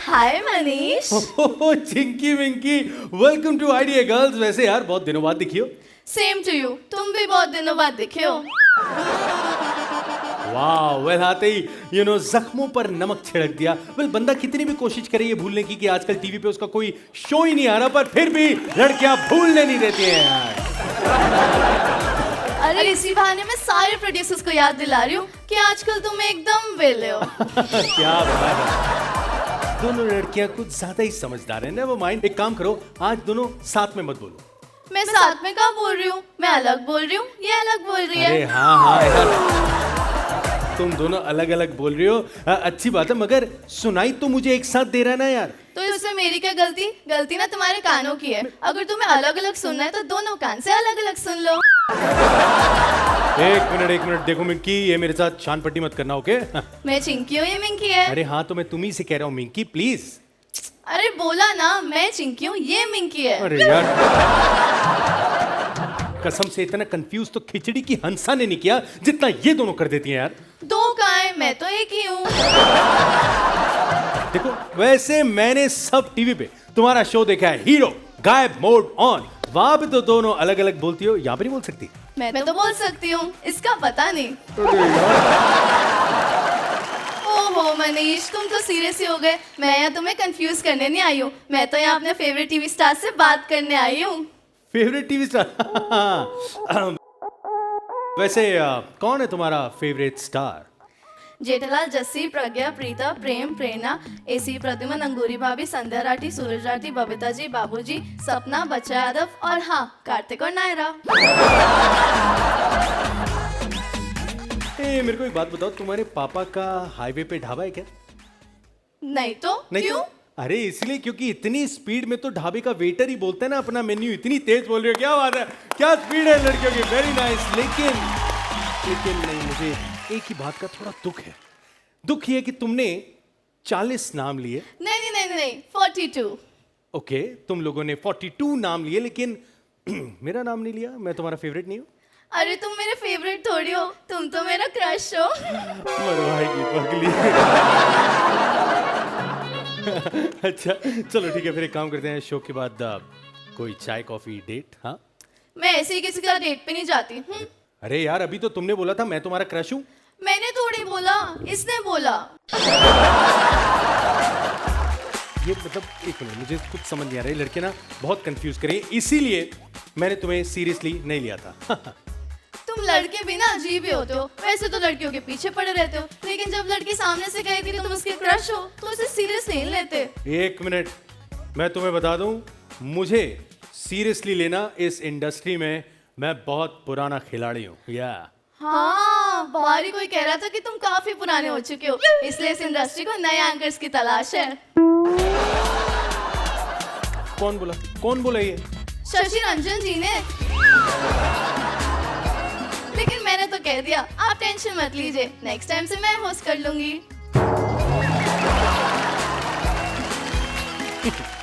Hi Manish. Oh Chinki Winki, welcome to idea girls. वैसे यार बहुत दिनों बाद दिखी हो। सेम टू यू, तुम भी बहुत दिनों बाद दिखे हो। वाह, वेल आते ही जख्मों पर नमक छिड़क दिया। वेल बंदा कितनी भी कोशिश करे ये भूलने की कि आजकल टीवी पे उसका कोई शो ही नहीं आ रहा, पर फिर भी लड़कियां भूलने नहीं देती हैं यार। अरे इसी बहाने मैं सारे प्रोड्यूसर्स को याद दिला रही हूँ कि आजकल तुम एकदम वेले हो। क्या बात है, दोनों लड़कियां कुछ ज्यादा ही समझदार हैं। नेवर माइंड, एक काम करो, आज दोनों साथ में मत बोलो। मैं साथ में कहाँ बोल रही हूँ, मैं अलग बोल रही हूँ, ये अलग बोल रही है। अरे हाँ यार, तुम दोनों अलग अलग बोल रही हो। अच्छी बात है, मगर सुनाई तो मुझे एक साथ दे रहा है ना यार। तो इसमें मेरी क्या गलती? गलती ना तुम्हारे कानों की है। अगर तुम्हें अलग अलग सुनना है तो दोनों कान से अलग अलग सुन लो। एक मिनट, देखो मिंकी, ये मेरे साथ शान पट्टी मत करना, ओके? मैं चिंकी हूँ, ये मिंकी है। अरे हाँ, तो मैं तुम्ही से कह रहा हूँ मिंकी, प्लीज। अरे बोला ना, मैं चिंकी हूँ, ये मिंकी है। अरे यार, कसम से इतना कंफ्यूज तो खिचड़ी की हंसा ने नहीं किया जितना ये दोनों कर देती हैं यार। दो कहाँ है? मैं तो एक ही हूँ। देखो, वैसे मैंने सब टीवी पे तुम्हारा शो देखा है, हीरो गायब मोड ऑन। वहां पे तो दोनों अलग अलग बोलती हो, यहाँ पे नहीं बोल सकती। मैं तो बोल सकती हूँ, इसका पता नहीं। ओहो मनीष, तुम तो सीरियस ही हो गए। मैं यहाँ तुम्हें कंफ्यूज करने नहीं आई हूँ, मैं तो यहाँ अपने फेवरेट टीवी स्टार से बात करने आई हूँ। Favourite TV star? वैसे कौन है तुम्हारा फेवरेट स्टार? जेठालाल, जस्सी, प्रज्ञा, प्रीता, प्रेम, प्रेरणा, एसी, प्रद्युमन, अंगूरी भाभी, संध्या राठी, सूरज राठी, बबीता जी, बाबूजी, सपना, बच्चा यादव और हाँ, कार्तिक और नायरा। मेरे को एक बात बताओ, तुम्हारे पापा का हाईवे पे ढाबा है क्या? नहीं तो नहीं क्यों? तो? अरे इसलिए क्योंकि इतनी स्पीड में तो ढाबे का वेटर ही बोलता है ना अपना मेन्यू। इतनी तेज बोल रहे हो, क्या बात है, क्या स्पीड है लड़कियों की, वेरी नाइस। लेकिन नहीं, मुझे एक ही बात का थोड़ा दुख है। दुख ये कि तुमने 40 नाम लिए। नहीं, 42। ओके, तुम लोगों ने 42 नाम लिए, लेकिन मेरा नाम नहीं लिया। मैं तुम्हारा फेवरेट नहीं हूँ। अरे तुम मेरे फेवरेट थोड़ी हो, तुम तो मेरा क्रश हो। मरवाई की पगली। अच्छा चलो ठीक है, फिर एक काम करते हैं, शो के बाद कोई चाय कॉफी डेट। हाँ, मैं ऐसे ही किसी का डेट पे नहीं जाती। अरे यार, अभी तो तुमने बोला था मैं तुम्हारा क्रश हूँ। मैंने थोड़ी बोला, इसने बोला। ये मतलब एक मिनट, मुझे कुछ समझ नहीं आ रहा है। लड़के ना बहुत कंफ्यूज करे, इसीलिए मैंने तुम्हें सीरियसली नहीं लिया था। तुम लड़के भी ना अजीब ही होते हो। वैसे तो लड़कियों के पीछे पड़े रहते हो, लेकिन जब लड़की सामने से कहेगी कि तुम उसके क्रश हो तो उसे सीरियस नहीं लेते। एक मिनट, मैं तुम्हें बता दूं, मुझे सीरियसली लेना इस इंडस्ट्री में, मैं बहुत पुराना खिलाड़ी हूँ। या हाँ, बाहर ही कोई कह रहा था कि तुम काफी पुराने हो चुके हो, इसलिए इस इंडस्ट्री को नए एंकर्स की तलाश है। कौन बोला ये? शशि रंजन जी ने। लेकिन मैंने तो कह दिया, आप टेंशन मत लीजिए, नेक्स्ट टाइम से मैं होस्ट कर लूंगी।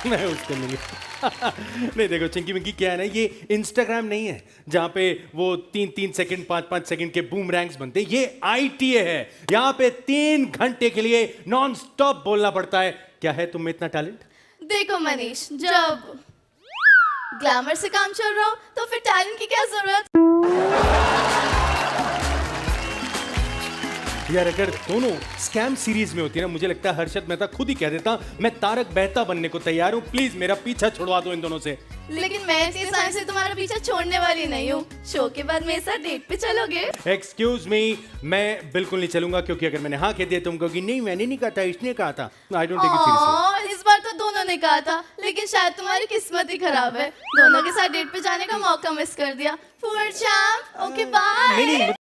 मैं होस्ट कर लूंगी। नहीं देखो चिंकी मिंकी, क्या है ना, ये इंस्टाग्राम नहीं है जहाँ पे वो 3-3 सेकंड 5-5 सेकंड के बूम रैंक्स बनते हैं। ये ITA है, यहाँ पे 3 घंटे के लिए नॉन स्टॉप बोलना पड़ता है। क्या है तुम में इतना टैलेंट? देखो मनीष, जब ग्लैमर से काम चल रहा हो तो फिर टैलेंट की क्या जरूरत? यार अगर दोनों स्कैम सीरीज में होती है ना, मुझे लगता है हर्षद मेहता खुद ही कह देता मैं तारक मेहता बनने को तैयार हूँ, प्लीज मेरा पीछा छुड़वा दो इन दोनों से। लेकिन मैं इतनी आसानी से तुम्हारा पीछा छोड़ने वाली नहीं हूँ। शो के बाद मेरे साथ डेट पे चलोगे? एक्सक्यूज मी, मैं बिल्कुल नहीं चलूंगा, क्योंकि अगर मैंने हाँ कह दिया तुम कहोगी नहीं मैंने नहीं कहा था, इसने कहा था। I don't take it seriously. इस बार तो दोनों ने कहा था, लेकिन शायद तुम्हारी किस्मत ही खराब है, दोनों के साथ डेट पे जाने का मौका मिस कर दिया। Food champ, okay bye.